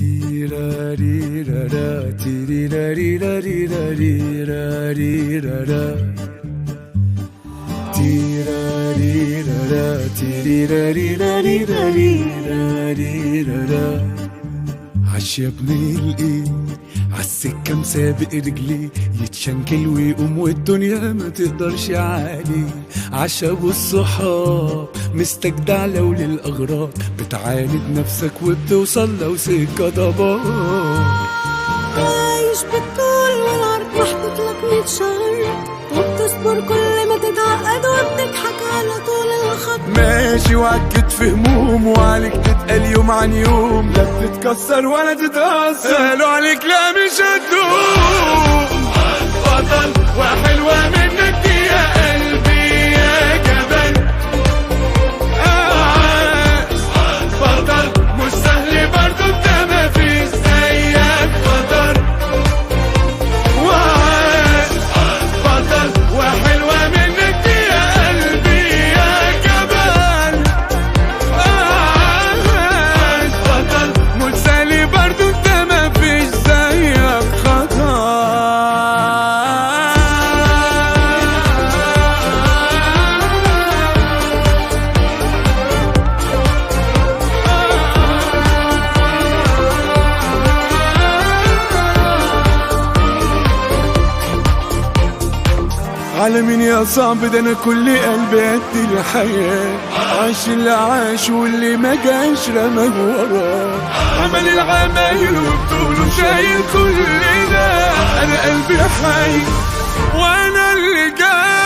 تيراريرارا تيريراريراريراريراريرارا تيراريرارا تيريراريراريراريرارا عالشبني الايد عالسكة مسابق رجلي يتشنكل ويقوم والدنيا ما تقدرش عليه. عشا والصحاب مستجدع لو للأغراض بتعاند نفسك وبتوصل لو سكة ضباب. عايش بالطول والعرض محطوط لك 100 شهر وبتصبر كل ما تتعقد وبتضحك على طول الخط. ماشي وعالكتف هموم وعليك تتقل يوم عن يوم، لا بتتكسر ولا تتأثر قالوا عليك لا مش هتدوم. بطل وحلوة منك دي يا قلبي يا جبل. بطل مش سهل برضو انت مفيش زيك بطل. بطل وحلوة منك دي يا قلبي يا جبل. بطل مش سهل برضو انت مفيش زيك خطر. على مين يا صعب ده انا كل قلبي قد الحياة. عاش اللي عاش واللي ما جاش رماه وراه. عمل العمايل وبطوله شايل كل ده. انا قلبي حي وانا اللي جاي.